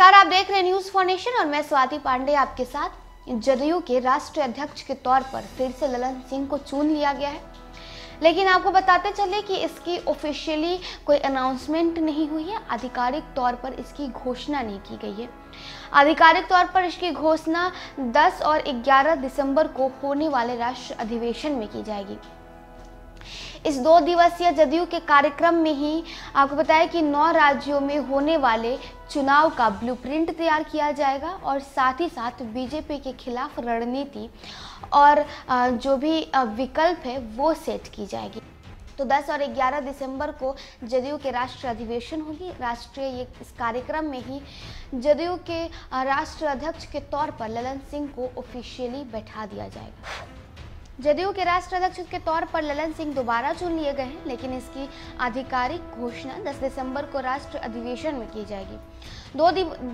नमस्कार, आप देख रहे हैं न्यूज फॉर नेशन और मैं स्वाति पांडे आपके साथ। जदयू के राष्ट्रीय अध्यक्ष के तौर पर फिर से ललन सिंह को चुन लिया गया है, लेकिन आपको बताते चले कि इसकी ऑफिशियली कोई अनाउंसमेंट नहीं हुई है। आधिकारिक तौर पर इसकी घोषणा नहीं की गई है। आधिकारिक तौर पर इसकी घोषणा 10 और 11 दिसंबर को होने वाले राष्ट्रीय अधिवेशन में की जाएगी। इस 2 दिवसीय जदयू के कार्यक्रम में ही आपको बताया कि 9 राज्यों में होने वाले चुनाव का ब्लूप्रिंट तैयार किया जाएगा और साथ ही साथ बीजेपी के खिलाफ रणनीति और जो भी विकल्प है वो सेट की जाएगी। तो 10 और 11 दिसंबर को जदयू के राष्ट्रीय अधिवेशन होगी। राष्ट्रीय इस कार्यक्रम में ही जदयू के राष्ट्रीय अध्यक्ष के तौर पर ललन सिंह को ऑफिशियली बैठा दिया जाएगा। जदयू के राष्ट्रीय अध्यक्ष के तौर पर ललन सिंह दोबारा चुन लिए गए हैं, लेकिन इसकी आधिकारिक घोषणा 10 दिसंबर को राष्ट्रीय अधिवेशन में की जाएगी।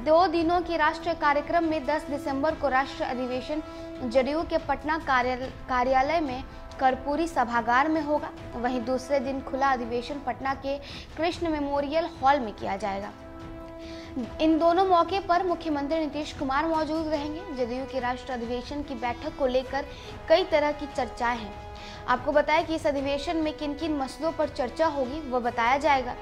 2 दिनों के राष्ट्रीय कार्यक्रम में 10 दिसंबर को राष्ट्रीय अधिवेशन जदयू के पटना कार्यालय में कर्पूरी सभागार में होगा। वहीं दूसरे दिन खुला अधिवेशन पटना के कृष्ण मेमोरियल हॉल में किया जाएगा। इन दोनों मौके पर मुख्यमंत्री नीतीश कुमार मौजूद रहेंगे। जदयू के राष्ट्रीय अधिवेशन की बैठक को लेकर कई तरह की चर्चाएं हैं। आपको बताया कि इस अधिवेशन में किन किन मसलों पर चर्चा होगी वो बताया जाएगा।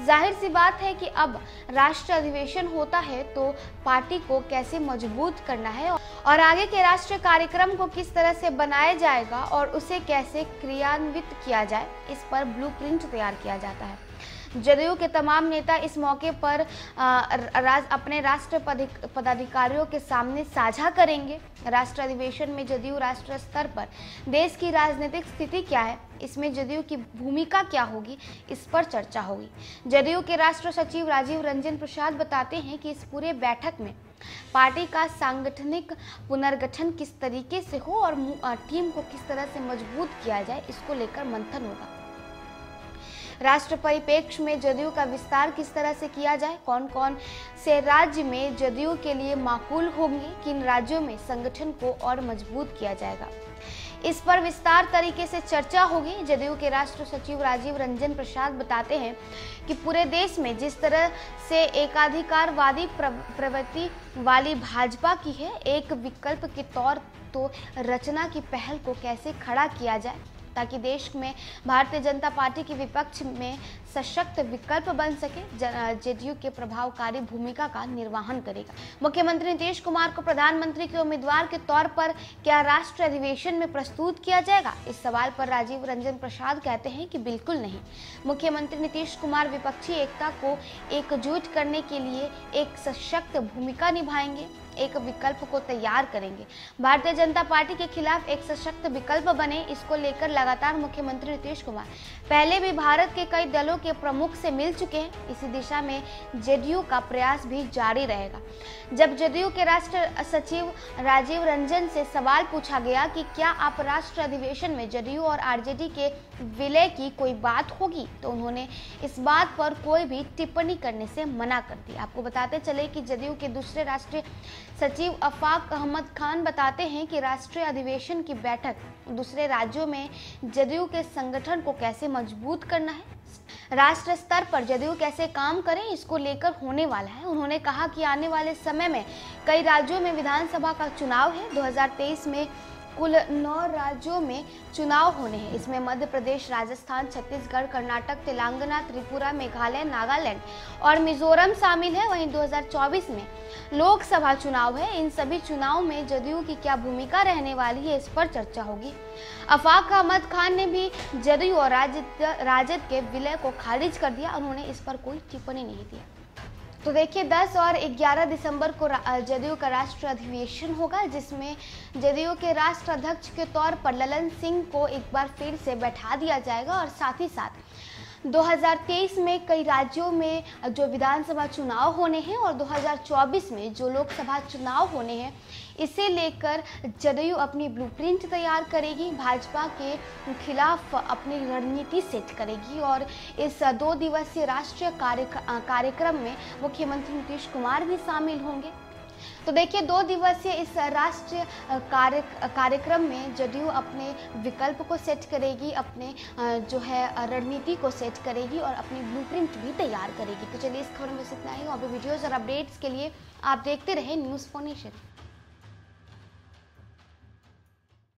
जाहिर सी बात है कि अब राष्ट्रीय अधिवेशन होता है तो पार्टी को कैसे मजबूत करना है और आगे के राष्ट्रीय कार्यक्रम को किस तरह से बनाया जाएगा और उसे कैसे क्रियान्वित किया जाए, इस पर ब्लूप्रिंट तैयार किया जाता है। जदयू के तमाम नेता इस मौके पर अपने राष्ट्रीय पदाधिकारियों के सामने साझा करेंगे। राष्ट्रीय अधिवेशन में जदयू राष्ट्रीय स्तर पर देश की राजनीतिक स्थिति क्या है, इसमें जदयू की भूमिका क्या होगी, इस पर चर्चा होगी। जदयू के राष्ट्रीय सचिव राजीव रंजन प्रसाद बताते हैं कि इस पूरे बैठक में पार्टी का सांगठनिक पुनर्गठन किस तरीके से हो और टीम को किस तरह से मजबूत किया जाए, इसको लेकर मंथन होगा। राष्ट्र परिप्रेक्ष्य में जदयू का विस्तार किस तरह से किया जाए, कौन कौन से राज्य में जदयू के लिए माकूल होंगे, किन राज्यों में संगठन को और मजबूत किया जाएगा, इस पर विस्तार तरीके से चर्चा होगी। जदयू के राष्ट्र सचिव राजीव रंजन प्रसाद बताते हैं कि पूरे देश में जिस तरह से एकाधिकारवादी प्रवृत्ति वाली भाजपा की है, एक विकल्प के तौर तो रचना की पहल को कैसे खड़ा किया जाए ताकि देश में भारतीय जनता पार्टी के विपक्ष में सशक्त विकल्प बन सके, जदयू के प्रभावकारी भूमिका का निर्वहन करेगा। मुख्यमंत्री नीतीश कुमार को प्रधानमंत्री के उम्मीदवार के तौर पर क्या राष्ट्रीय अधिवेशन में प्रस्तुत किया जाएगा, इस सवाल पर राजीव रंजन प्रसाद कहते हैं कि बिल्कुल नहीं। मुख्यमंत्री नीतीश कुमार विपक्षी एकता को एकजुट करने के लिए एक सशक्त भूमिका निभाएंगे, एक विकल्प को तैयार करेंगे। भारतीय जनता पार्टी के खिलाफ एक सशक्त विकल्प बने, इसको लेकर लगातार मुख्यमंत्री नीतीश कुमार पहले भी भारत के कई दलों के प्रमुख से मिल चुके हैं। इसी दिशा में जदयू का प्रयास भी जारी रहेगा। जब जदयू के राष्ट्रीय सचिव राजीव रंजन से सवाल पूछा गया कि क्या आप राष्ट्रीय अधिवेशन में जदयू और आरजेडी के विलय की कोई बात होगी, तो उन्होंने इस बात पर कोई भी टिप्पणी करने से मना कर दी। आपको बताते चले कि जदयू के दूसरे राष्ट्रीय सचिव अफाक अहमद खान बताते हैं कि राष्ट्रीय अधिवेशन की बैठक दूसरे राज्यों में जदयू के संगठन को कैसे मजबूत करना है, राष्ट्र स्तर पर जदयू कैसे काम करें, इसको लेकर होने वाला है। उन्होंने कहा कि आने वाले समय में कई राज्यों में विधानसभा का चुनाव है। 2023 में कुल 9 राज्यों में चुनाव होने हैं। इसमें मध्य प्रदेश, राजस्थान, छत्तीसगढ़, कर्नाटक, तेलंगाना, त्रिपुरा, मेघालय, नागालैंड और मिजोरम शामिल है। वहीं 2024 में लोकसभा चुनाव है। इन सभी चुनाव में जदयू की क्या भूमिका रहने वाली है, इस पर चर्चा होगी। अफाक अहमद खान ने भी जदयू और राजद के विलय को खारिज कर दिया। उन्होंने इस पर कोई टिप्पणी नहीं दी। तो देखिए 10 और 11 दिसंबर को जदयू का राष्ट्रीय अधिवेशन होगा, जिसमें जदयू के राष्ट्र अध्यक्ष के तौर पर ललन सिंह को एक बार फिर से बैठा दिया जाएगा और साथ ही साथ 2023 में कई राज्यों में जो विधानसभा चुनाव होने हैं और 2024 में जो लोकसभा चुनाव होने हैं, इसे लेकर जदयू अपनी ब्लूप्रिंट तैयार करेगी, भाजपा के खिलाफ अपनी रणनीति सेट करेगी और इस 2 दिवसीय राष्ट्रीय कार्यक्रम में मुख्यमंत्री नीतीश कुमार भी शामिल होंगे। तो देखिए 2 दिवसीय इस राष्ट्रीय कार्यक्रम में जदयू अपने विकल्प को सेट करेगी, अपने जो है रणनीति को सेट करेगी और अपनी ब्लूप्रिंट भी तैयार करेगी। तो चलिए इस खबर में बस इतना ही। और भी वीडियोज़ और अपडेट्स के लिए आप देखते रहें न्यूज़4 नेशन।